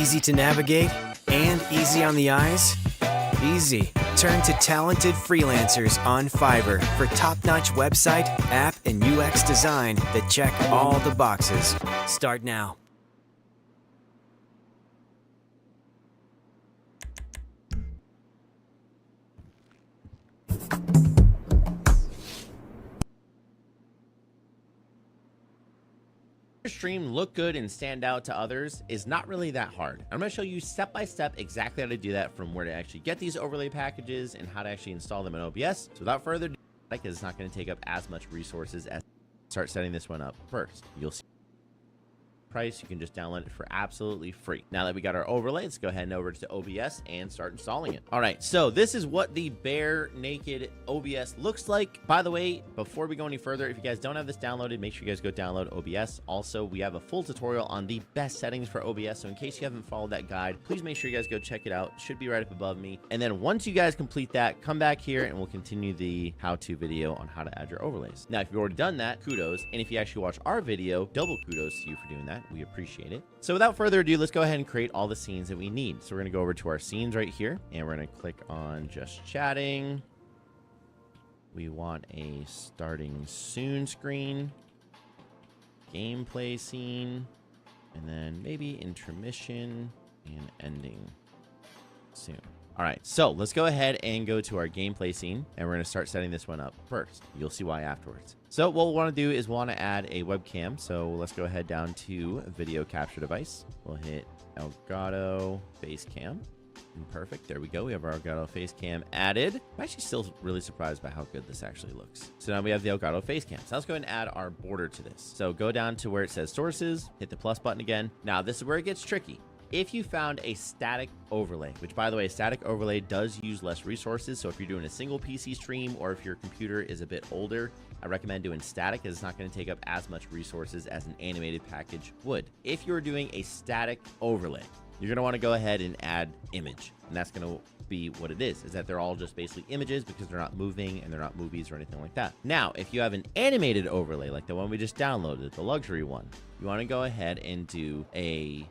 Easy to navigate and easy on the eyes? Easy. Turn to talented freelancers on Fiverr for top-notch website, app, and UX design that check all the boxes. Start now. Stream look good and stand out to others is not really that hard. I'm going to show you step by step exactly how to do that, from where to actually get these overlay packages and how to actually install them in OBS. So without further ado, because it's not going to take up as much resources as start setting this one up first. You'll see price, you can just download it for absolutely free. Now that we got our overlay, let's go ahead and over to OBS and start installing it. All right, so this is what the bare naked OBS looks like. By the way, before we go any further, if you guys don't have this downloaded, make sure you guys go download OBS. Also, we have a full tutorial on the best settings for OBS, so in case you haven't followed that guide, please make sure you guys go check it out. It should be right up above me. And then once you guys complete that, come back here and we'll continue the how-to video on how to add your overlays. Now, if you've already done that, kudos. And if you actually watch our video, double kudos to you for doing that. We appreciate it. So without further ado, let's go ahead and create all the scenes that we need. So we're going to go over to our scenes right here, and we're going to click on just chatting. We want a starting soon screen, gameplay scene, and then maybe intermission and ending soon. All right, so let's go ahead and go to our gameplay scene, and we're going to start setting this one up first. You'll see why afterwards. So what we'll want to do is we'll want to add a webcam. So let's go ahead down to video capture device. We'll hit Elgato face cam. And perfect. There we go. We have our Elgato face cam added. I'm actually still really surprised by how good this actually looks. So now we have the Elgato face cam. So let's go ahead and add our border to this. So go down to where it says sources, hit the plus button again. Now this is where it gets tricky. If you found a static overlay, which by the way, a static overlay does use less resources. So if you're doing a single PC stream, or if your computer is a bit older, I recommend doing static, as it's not going to take up as much resources as an animated package would. If you're doing a static overlay, you're going to want to go ahead and add image. And that's going to be what it is that they're all just basically images, because they're not moving and they're not movies or anything like that. Now, if you have an animated overlay, like the one we just downloaded, the luxury one, you want to go ahead and do a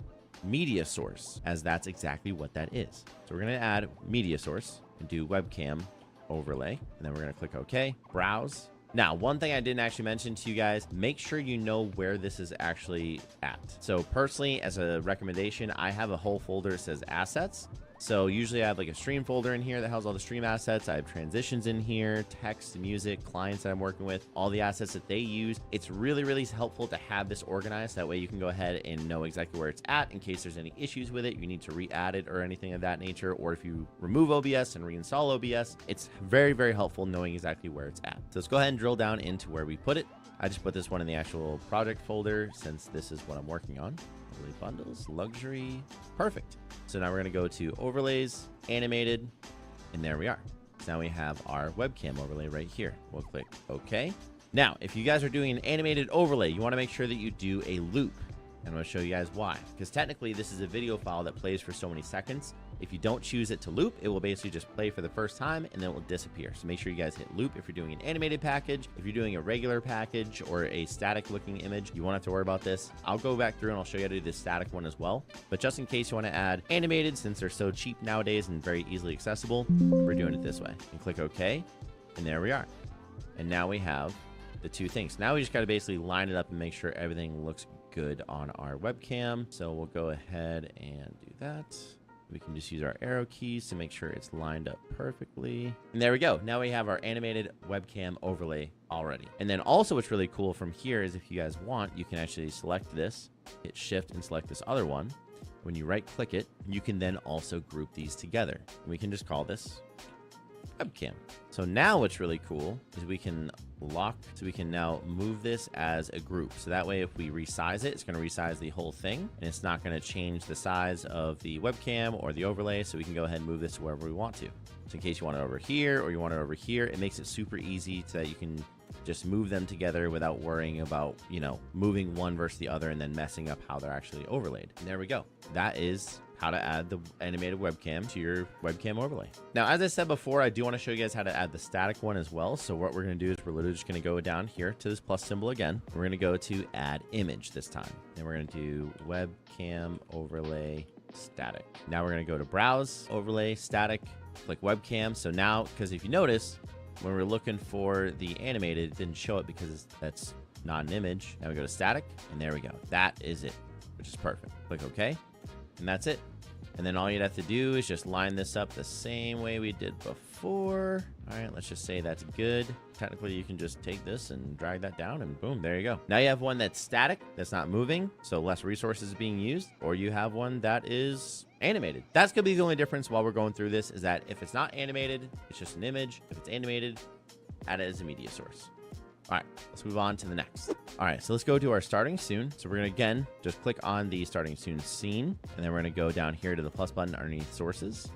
media source, as that's exactly what that is. So we're going to add media source and do webcam overlay, and then we're going to click OK, browse. Now, one thing I didn't actually mention to you guys, make sure you know where this is actually at. So personally, as a recommendation, I have a whole folder that says assets. So usually I have like a stream folder in here that has all the stream assets. I have transitions in here, text, music, clients that I'm working with, all the assets that they use. It's really, really helpful to have this organized. That way you can go ahead and know exactly where it's at in case there's any issues with it. You need to re-add it or anything of that nature. Or if you remove OBS and reinstall OBS, it's very, very helpful knowing exactly where it's at. So let's go ahead and drill down into where we put it. I just put this one in the actual project folder since this is what I'm working on. Overlay bundles, luxury, perfect. So now we're going to go to overlays, animated, and there we are. So now we have our webcam overlay right here. We'll click OK. Now, if you guys are doing an animated overlay, you want to make sure that you do a loop. And I'm going to show you guys why. Because technically, this is a video file that plays for so many seconds. If you don't choose it to loop, it will basically just play for the first time and then it will disappear. So make sure you guys hit loop if you're doing an animated package. If you're doing a regular package or a static looking image, you won't have to worry about this. I'll go back through and I'll show you how to do the static one as well. But just in case you want to add animated, since they're so cheap nowadays and very easily accessible, we're doing it this way. And click OK. And there we are. And now we have the two things. Now we just got to basically line it up and make sure everything looks good on our webcam. So we'll go ahead and do that. We can just use our arrow keys to make sure it's lined up perfectly. And there we go. Now we have our animated webcam overlay already. And then also what's really cool from here is if you guys want, you can actually select this, hit shift and select this other one. When you right click it, you can then also group these together. And we can just call this webcam. So now what's really cool is we can lock, so we can now move this as a group. So that way, if we resize it, it's going to resize the whole thing, and it's not going to change the size of the webcam or the overlay. So we can go ahead and move this wherever we want to. So in case you want it over here or you want it over here, it makes it super easy so that you can just move them together without worrying about, you know, moving one versus the other and then messing up how they're actually overlaid. And there we go. That is how to add the animated webcam to your webcam overlay. Now, as I said before, I do want to show you guys how to add the static one as well. So what we're going to do is we're literally just going to go down here to this plus symbol again. We're going to go to add image this time. And we're going to do webcam overlay static. Now we're going to go to browse, overlay, static, click webcam. So now, because if you notice, when we're looking for the animated, it didn't show it because that's not an image. Now we go to static, and there we go. That is it, which is perfect. Click OK, and that's it. And then all you'd have to do is just line this up the same way we did before. All right, let's just say that's good. Technically, you can just take this and drag that down, and boom, there you go. Now you have one that's static, that's not moving, so less resources being used, or you have one that is animated. That's gonna be the only difference while we're going through this, is that if it's not animated, it's just an image. If it's animated, add it as a media source. All right, let's move on to the next. All right, so let's go to our starting soon. So we're gonna, again, just click on the starting soon scene, and then we're gonna go down here to the plus button underneath sources,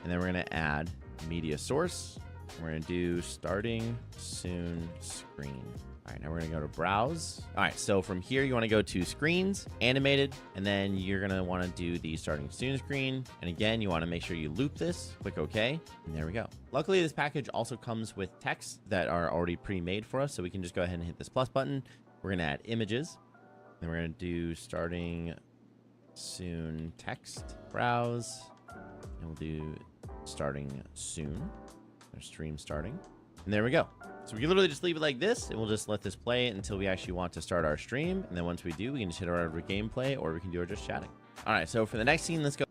and then we're gonna add media source. We're gonna do starting soon screen. All right, now we're gonna go to browse. All right, so from here, you wanna go to screens, animated, and then you're gonna wanna do the starting soon screen. And again, you wanna make sure you loop this, click OK, and there we go. Luckily, this package also comes with texts that are already pre-made for us, so we can just go ahead and hit this plus button. We're gonna add images, then we're gonna do starting soon text, browse, and we'll do starting soon, or stream starting, and there we go. So we can literally just leave it like this, and we'll just let this play until we actually want to start our stream. And then once we do, we can just hit our gameplay, or we can do our just chatting. All right, so for the next scene, let's go.